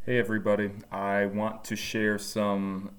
Hey everybody, I want to share some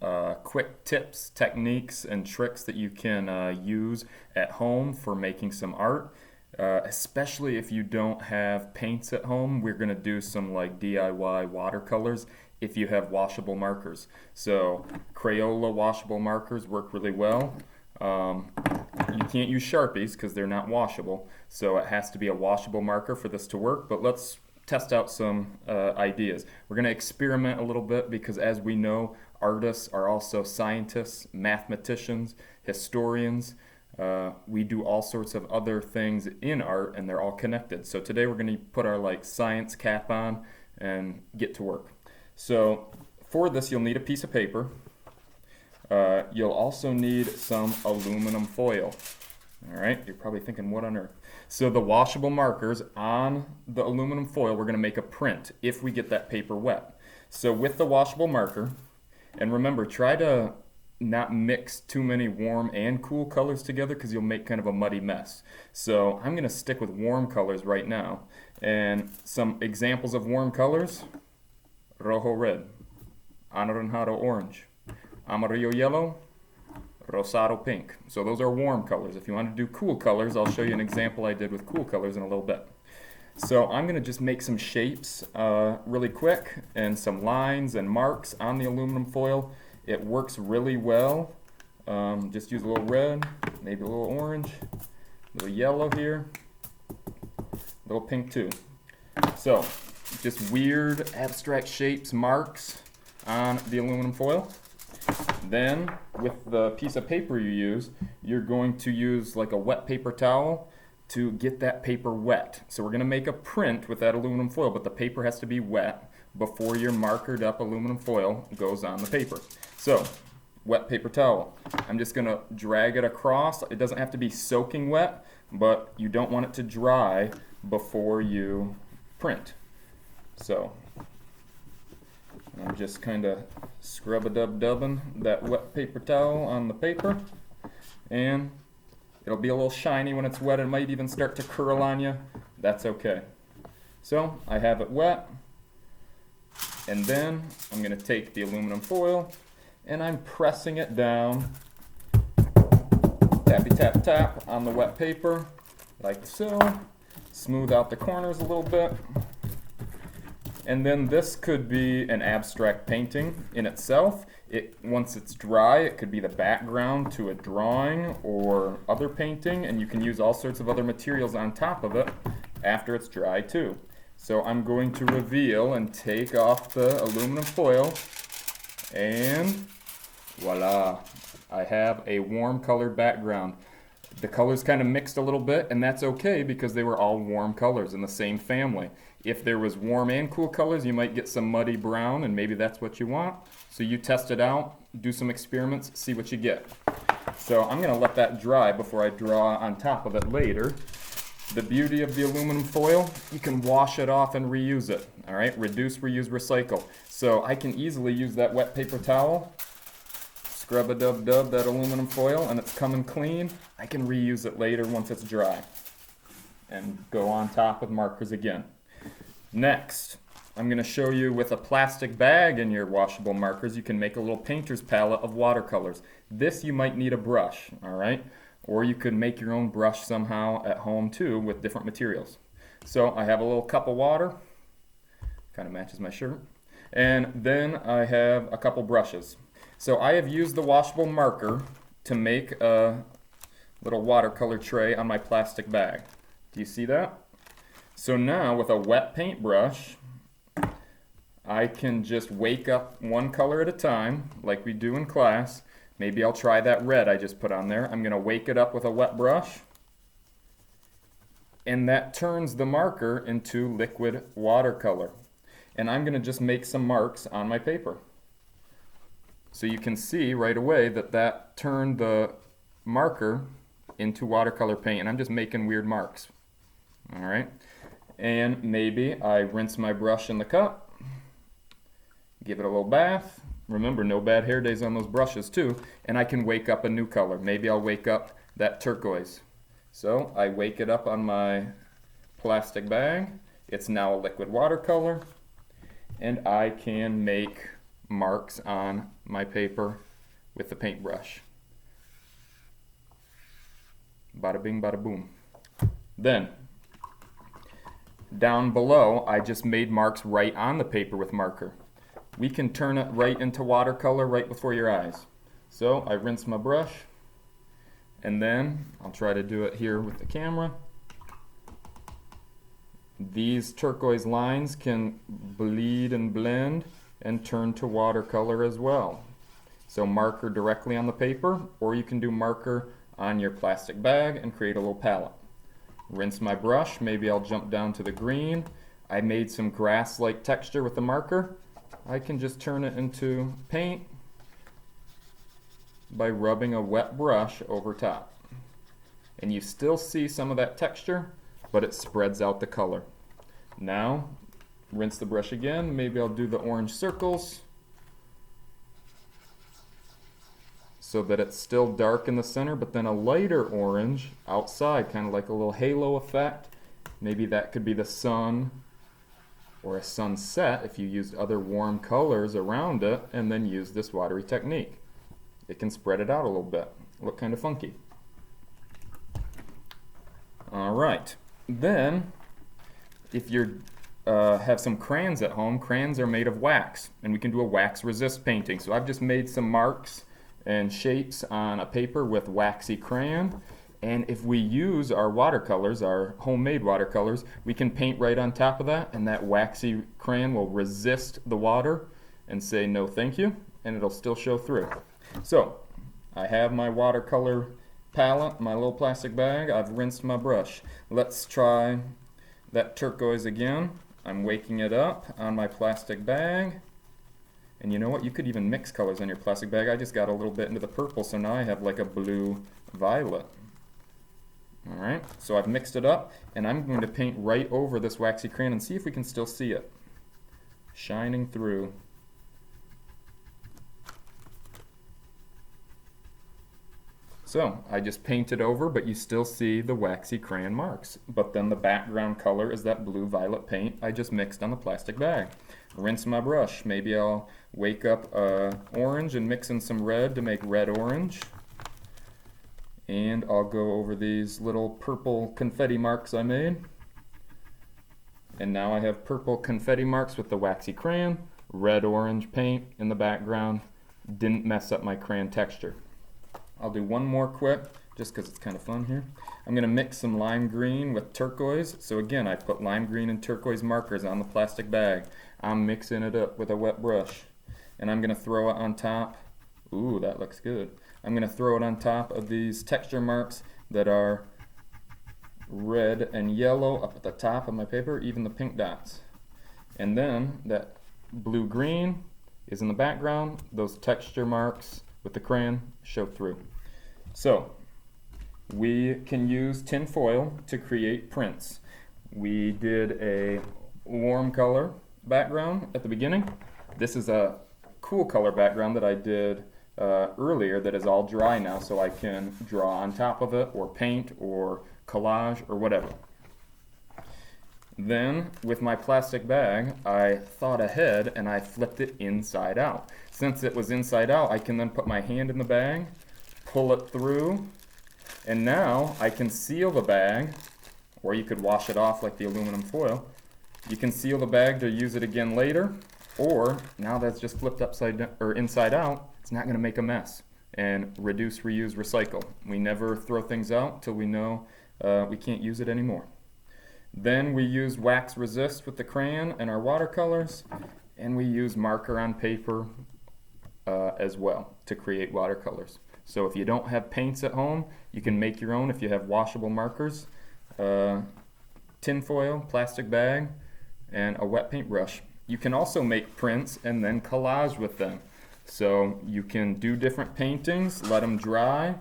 quick tips, techniques, and tricks that you can use at home for making some art. Especially if you don't have paints at home, we're going to do some like DIY watercolors if you have washable markers. So Crayola washable markers work really well. You can't use Sharpies because they're not washable, so it has to be a washable marker for this to work, but let's test out some ideas. We're going to experiment a little bit because, as we know, artists are also scientists, mathematicians, historians. We do all sorts of other things in art, and they're all connected. So today we're going to put our science cap on and get to work. So for this, you'll need a piece of paper. You'll also need some aluminum foil. All right, you're probably thinking, what on earth? So the washable markers on the aluminum foil, we're going to make a print if we get that paper wet. So with the washable marker, and remember, try to not mix too many warm and cool colors together because you'll make kind of a muddy mess. So I'm going to stick with warm colors right now. And some examples of warm colors: rojo red, anaranjado orange, amarillo yellow, rosado pink. So those are warm colors. If you want to do cool colors, I'll show you an example I did with cool colors in a little bit. So I'm going to just make some shapes really quick and some lines and marks on the aluminum foil. It works really well. Just use a little red, maybe a little orange, a little yellow here, a little pink too. So just weird abstract shapes, marks on the aluminum foil. Then, with the piece of paper you use, you're going to use like a wet paper towel to get that paper wet. So we're going to make a print with that aluminum foil, but the paper has to be wet before your markered up aluminum foil goes on the paper. So, wet paper towel. I'm just going to drag it across. It doesn't have to be soaking wet, but you don't want it to dry before you print. So I'm just kind of scrub-a-dub-dubbing that wet paper towel on the paper, and it'll be a little shiny when it's wet. It might even start to curl on you. That's okay. So I have it wet, and then I'm going to take the aluminum foil and I'm pressing it down, tappy tap tap on the wet paper like so. Smooth out the corners a little bit. And then this could be an abstract painting in itself. Once it's dry, it could be the background to a drawing or other painting, and you can use all sorts of other materials on top of it after it's dry too. So I'm going to reveal and take off the aluminum foil, and voila, I have a warm colored background. The colors kind of mixed a little bit, and that's okay because they were all warm colors in the same family. If there was warm and cool colors, you might get some muddy brown, and maybe that's what you want. So you test it out, do some experiments, see what you get. So I'm going to let that dry before I draw on top of it later. The beauty of the aluminum foil, you can wash it off and reuse it. All right, reduce, reuse, recycle. So I can easily use that wet paper towel, scrub-a-dub-dub that aluminum foil, and it's coming clean. I can reuse it later once it's dry and go on top with markers again. Next, I'm going to show you with a plastic bag in your washable markers, you can make a little painter's palette of watercolors. This you might need a brush, all right? Or you could make your own brush somehow at home too with different materials. So I have a little cup of water, kind of matches my shirt, and then I have a couple brushes. So I have used the washable marker to make a little watercolor tray on my plastic bag. Do you see that? So now with a wet paintbrush, I can just wake up one color at a time like we do in class. Maybe I'll try that red I just put on there. I'm going to wake it up with a wet brush, and that turns the marker into liquid watercolor. And I'm going to just make some marks on my paper. So you can see right away that that turned the marker into watercolor paint, and I'm just making weird marks. All right. And maybe I rinse my brush in the cup, give it a little bath. Remember, no bad hair days on those brushes too. And I can wake up a new color. Maybe I'll wake up that turquoise. So I wake it up on my plastic bag. It's now a liquid watercolor. and I can make marks on my paper with the paintbrush. Bada bing, bada boom. Then, down below, I just made marks right on the paper with marker. We can turn it right into watercolor right before your eyes. So I rinse my brush, and then I'll try to do it here with the camera. These turquoise lines can bleed and blend and turn to watercolor as well. So marker directly on the paper, or you can do marker on your plastic bag and create a little palette. Rinse my brush, maybe I'll jump down to the green. I made some grass-like texture with the marker. I can just turn it into paint by rubbing a wet brush over top. And you still see some of that texture, but it spreads out the color. Now, rinse the brush again. Maybe I'll do the orange circles so that it's still dark in the center, but then a lighter orange outside, kind of like a little halo effect. Maybe that could be the sun or a sunset if you used other warm colors around it and then use this watery technique. It can spread it out a little bit, look kind of funky. All right, then if you have some crayons at home, crayons are made of wax, and we can do a wax resist painting. So I've just made some marks and shapes on a paper with waxy crayon, and if we use our watercolors, our homemade watercolors, we can paint right on top of that, and that waxy crayon will resist the water and say no thank you, and it'll still show through. So I have my watercolor palette, my little plastic bag. I've rinsed my brush. Let's try that turquoise again. I'm waking it up on my plastic bag. And you know what? You could even mix colors on your plastic bag. I just got a little bit into the purple, so now I have like a blue violet. All right, so I've mixed it up, and I'm going to paint right over this waxy crayon and see if we can still see it shining through. So I just painted over, but you still see the waxy crayon marks. But then the background color is that blue-violet paint I just mixed on the plastic bag. Rinse my brush. Maybe I'll wake up orange and mix in some red to make red-orange. And I'll go over these little purple confetti marks I made. And now I have purple confetti marks with the waxy crayon, red-orange paint in the background. Didn't mess up my crayon texture. I'll do one more quick, just because it's kind of fun here. I'm going to mix some lime green with turquoise. So again, I put lime green and turquoise markers on the plastic bag. I'm mixing it up with a wet brush. And I'm going to throw it on top. Ooh, that looks good. I'm going to throw it on top of these texture marks that are red and yellow up at the top of my paper, even the pink dots. And then that blue-green is in the background. Those texture marks with the crayon show through. So we can use tin foil to create prints. We did a warm color background at the beginning. This is a cool color background that I did earlier that is all dry now, so I can draw on top of it or paint or collage or whatever. Then with my plastic bag, I thought ahead and I flipped it inside out. Since it was inside out, I can then put my hand in the bag, pull it through, and now I can seal the bag, or you could wash it off like the aluminum foil. You can seal the bag to use it again later, or now that's just flipped upside down or inside out, it's not going to make a mess. And reduce, reuse, recycle. We never throw things out till we know we can't use it anymore. Then we use wax resist with the crayon and our watercolors, and we use marker on paper as well to create watercolors. So if you don't have paints at home, you can make your own if you have washable markers, tin foil, plastic bag, and a wet paintbrush. You can also make prints and then collage with them. So you can do different paintings, let them dry,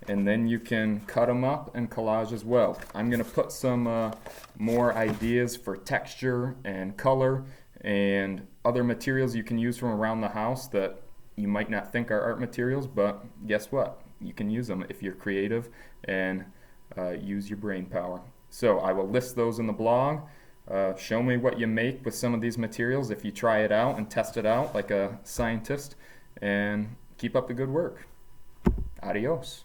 and then you can cut them up and collage as well. I'm going to put some more ideas for texture and color and other materials you can use from around the house that you might not think are art materials, but guess what? You can use them if you're creative and use your brain power. So I will list those in the blog. Show me what you make with some of these materials if you try it out and test it out like a scientist, and keep up the good work. Adios.